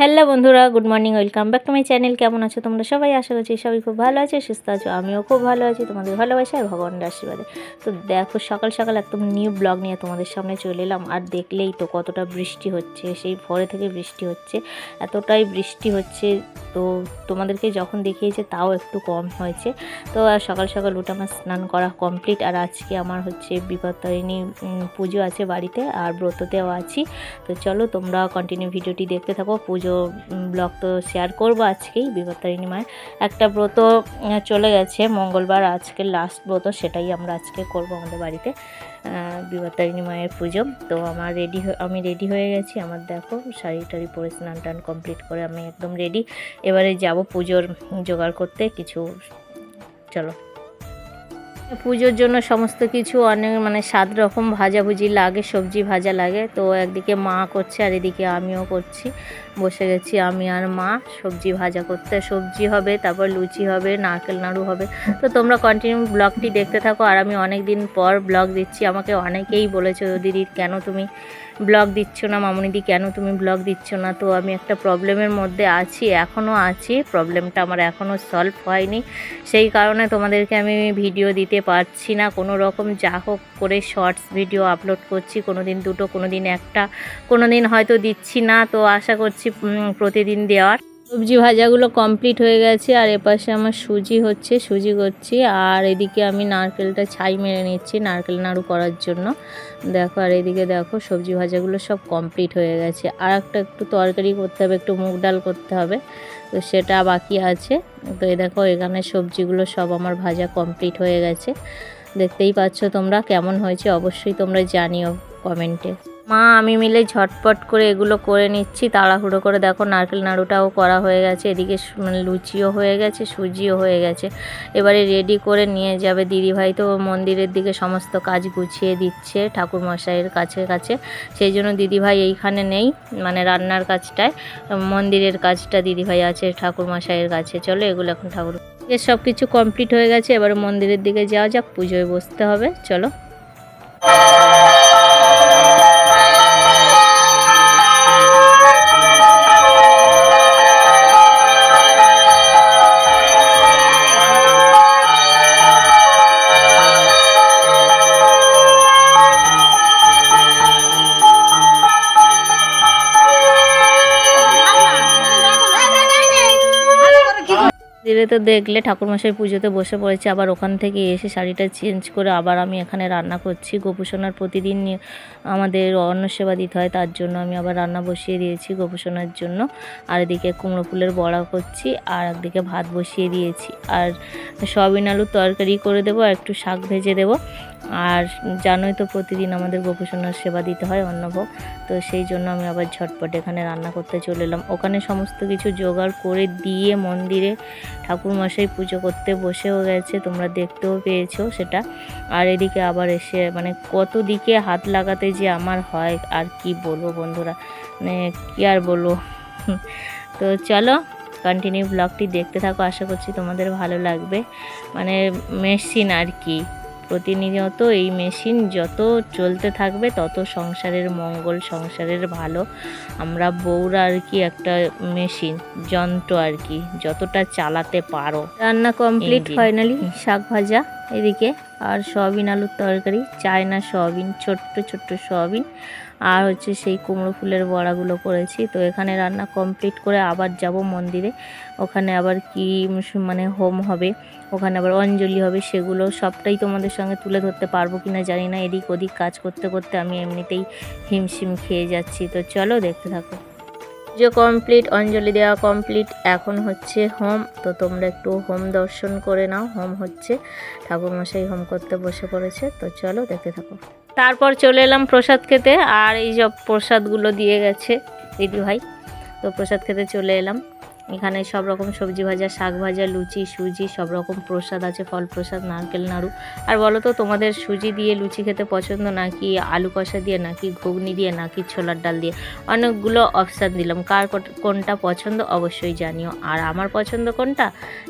Hello বন্ধুরা, good morning, welcome back to my channel. কেমন আছো তোমরা সবাই? আশা করছি সবাই খুব ভালো আছে, সুস্থ আছো। আমিও খুব ভালো আছি তোমাদের ভালোবাসা আর ভগবানের আশীর্বাদে। তো দেখো, সকাল সকাল একদম নিউ ব্লগ নিয়ে তোমাদের সামনে চলে এলাম। আর দেখলেই তো কতটা বৃষ্টি হচ্ছে, সেই ভোরে থেকে বৃষ্টি হচ্ছে, এতটাই বৃষ্টি হচ্ছে। তো তোমাদেরকে যখন দেখিয়েছে তাও একটু কম হয়েছে। তো সকাল সকাল উঠে আমার স্নান করা কমপ্লিট। আর আজকে আমার হচ্ছে বিপত্তারিণী পুজো আছে বাড়িতে, আর ব্রততেও আছি। তো চলো তোমরা কন্টিনিউ ভিডিওটি দেখতে থাকো। পুজো ব্লগ তো শেয়ার করবো আজকেই। বিপত্তারিণী মায়ের একটা ব্রত চলে গেছে মঙ্গলবার, আজকে লাস্ট ব্রত, সেটাই আমরা আজকে করব আমাদের বাড়িতে, বিপত্তারিণী মায়ের পুজো। তো আমি রেডি হয়ে গেছি। আমার দেখো শাড়ি টাড়ি পরে স্নান টান কমপ্লিট করে আমি একদম রেডি। এবারে যাব পুজোর জোগাড় করতে কিছু। চলো, পুজোর জন্য সমস্ত কিছু অনেক 7 রকম ভাজাভুজি লাগে, সবজি ভাজা লাগে। তো একদিকে মা করছে আর এদিকে আমিও করছি। বসে গেছি আমি আর মা সবজি ভাজা করতে। সবজি হবে, তারপর লুচি হবে, নারকেল নাড়ু হবে। তো তোমরা কন্টিনিউ ব্লগটি দেখতে থাকো। আর আমি অনেক দিন পর ব্লগ দিচ্ছি। আমাকে অনেকেই বলেছে, দিদি কেন তুমি ব্লগ দিচ্ছ না, মামুনিদি কেন তুমি ব্লগ দিচ্ছ না। তো আমি একটা প্রবলেমের মধ্যে আছি, এখনও আছি। প্রবলেমটা আমার এখনও সলভ হয়নি, সেই কারণে তোমাদেরকে আমি ভিডিও দিতে পারছি না। কোনো রকম যা হোক করে শর্টস ভিডিও আপলোড করছি, কোনো দিন দুটো, কোনো দিন একটা, কোনো দিন হয়তো দিচ্ছি না। তো আশা করছি প্রতিদিন দেওয়ার। সবজি ভাজাগুলো কমপ্লিট হয়ে গেছে। আর এপাশে আমার সুজি হচ্ছে, সুজি করছি। আর এদিকে আমি নারকেলটা ছাই মেরে নিচ্ছি নারকেল নাড়ু করার জন্য। দেখো, আর এদিকে দেখো সবজি ভাজাগুলো সব কমপ্লিট হয়ে গেছে। আর একটু তরকারি করতে হবে, একটু মুগ ডাল করতে হবে, তো সেটা বাকি আছে। তো এই দেখো এখানে সবজিগুলো সব আমার ভাজা কমপ্লিট হয়ে গেছে। দেখতেই পাচ্ছ তোমরা কেমন হয়েছে, অবশ্যই তোমরা জানিও কমেন্টে। মা আমি মিলে ঝটপট করে এগুলো করে নিচ্ছি তাড়াহুড়ো করে। দেখো নারকেল নাড়ুটাও করা হয়ে গেছে, এদিকে লুচিও হয়ে গেছে, সুজিও হয়ে গেছে। এবারে রেডি করে নিয়ে যাবে দিদিভাই। তো মন্দিরের দিকে সমস্ত কাজ গুছিয়ে দিচ্ছে ঠাকুরমশাইয়ের কাছে। সেই জন্য দিদিভাই এইখানে নেই, রান্নার কাজটায়, মন্দিরের কাজটা দিদিভাই আছে ঠাকুরমশাইয়ের কাছে। চলো এগুলো এখন ঠাকুর সব কিছু কমপ্লিট হয়ে গেছে। এবারে মন্দিরের দিকে যাওয়া যাক, পুজোয় বসতে হবে। চলো। ধীরে তো দেখলে ঠাকুরমশাই পুজোতে বসে পড়েছে। আবার ওখান থেকে এসে শাড়িটা চেঞ্জ করে আবার আমি এখানে রান্না করছি। গোপুসোনার প্রতিদিন আমাদের অন্ন সেবা দিতে হয়, তার জন্য আমি আবার রান্না বসিয়ে দিয়েছি গোপুসোনার জন্য। আর এদিকে কুমড়ো ফুলের বড়া করছি, আর একদিকে ভাত বসিয়ে দিয়েছি। আর সয়াবিন আলুর তরকারি করে দেবো, আর একটু শাক ভেজে দেবো। আর জানোই তো প্রতিদিন আমাদের গোপুসোনার সেবা দিতে হয়, অন্নভোগ। তো সেই জন্য আমি আবার ঝটপট এখানে রান্না করতে চলে এলাম। ওখানে সমস্ত কিছু জোগাড় করে দিয়ে মন্দিরে ঠাকুরমশাই পুজো করতে বসেও গেছে, তোমরা দেখতেও পেয়েছো সেটা। আর এদিকে আবার এসে কত দিকে হাত লাগাতে যে আমার হয়, আর কি বলবো বন্ধুরা, কি আর বলবো। তো চলো কন্টিনিউ ব্লগটি দেখতে থাকো, আশা করছি তোমাদের ভালো লাগবে। মেশিন আর কি, প্রতিনিয়ত এই মেশিন যত চলতে থাকবে তত সংসারের মঙ্গল, সংসারের ভালো। আমরা বউরা আর কি একটা মেশিন, যন্ত্র আর কি, যতটা চালাতে পারো। রান্না কমপ্লিট ফাইনালি, শাক ভাজা এদিকে, আর সয়াবিন আলুর তরকারি, চায়না সয়াবিন, ছোট্ট ছোট্ট সয়াবিন, আর হচ্ছে সেই কুমড়ো ফুলের বড়াগুলো করেছি। তো এখানে রান্না কমপ্লিট করে আবার যাব মন্দিরে। ওখানে আবার কি হোম হবে, ওখানে আবার অঞ্জলি হবে, সেগুলো সবটাই তোমাদের সঙ্গে তুলে ধরতে পারবো কিনা জানি না। এদিক ওদিক কাজ করতে করতে আমি এমনিতেই হিমশিম খেয়ে যাচ্ছি। তো চলো দেখতে থাকো। পুজো কমপ্লিট, অঞ্জলি দেওয়া কমপ্লিট, এখন হচ্ছে হোম। তো তোমরা একটু হোম দর্শন করে নাও। হোম হচ্ছে, ঠাকুরমশাই হোম করতে বসে পড়েছে। তো চলো দেখতে থাকো। তারপর চলে এলাম প্রসাদ খেতে। আর এই সব প্রসাদগুলো দিয়ে গেছে দিদিভাই, তো প্রসাদ খেতে চলে এলাম। এখানে সব রকম সবজি ভাজা, শাক ভাজা, লুচি, সুজি, সব রকম প্রসাদ আছে, ফল প্রসাদ, নারকেল নাড়ু। আর বলো তো তোমাদের সুজি দিয়ে লুচি খেতে পছন্দ, নাকি আলু কষা দিয়ে, নাকি ঘুগনি দিয়ে, নাকি ছোলার ডাল দিয়ে? অনেকগুলো অপশান দিলাম, কার কোনটা পছন্দ অবশ্যই জানিও। আর আমার পছন্দ কোনটা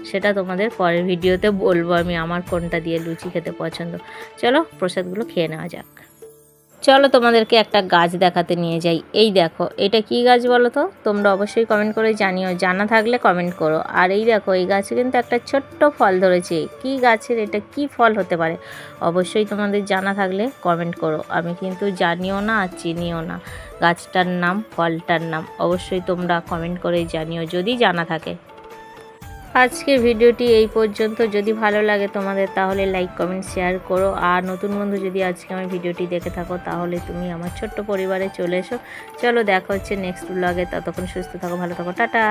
সেটা তোমাদের পরের ভিডিওতে বলবো আমি, আমার কোনটা দিয়ে লুচি খেতে পছন্দ। চলো প্রসাদগুলো খেয়ে নেওয়া যাক। চলো তোমাদেরকে একটা গাছ দেখাতে নিয়ে যাই। এই দেখো, এটা কি গাছ বলো তো? তোমরা অবশ্যই কমেন্ট করে জানিও, জানা থাকলে কমেন্ট করো। আর এই দেখো, এই গাছে কিন্তু একটা ছোট্ট ফল ধরেছে। কি গাছের এটা, কি ফল হতে পারে? অবশ্যই তোমাদের জানা থাকলে কমেন্ট করো। আমি কিন্তু জানিও না আর চিনিও না গাছটার নাম, ফলটার নাম। অবশ্যই তোমরা কমেন্ট করে জানিও যদি জানা থাকে। আজকের ভিডিওটি এই পর্যন্ত। যদি ভালো লাগে তোমাদের তাহলে লাইক কমেন্ট শেয়ার করো। আর নতুন বন্ধু যদি আজকে আমার ভিডিওটি দেখে থাকো তাহলে তুমি আমার ছোট্ট পরিবারে চলে এসো। চলো দেখা হচ্ছে নেক্সট ব্লগে। ততক্ষণ সুস্থ থাকো, ভালো থাকো, টাটা।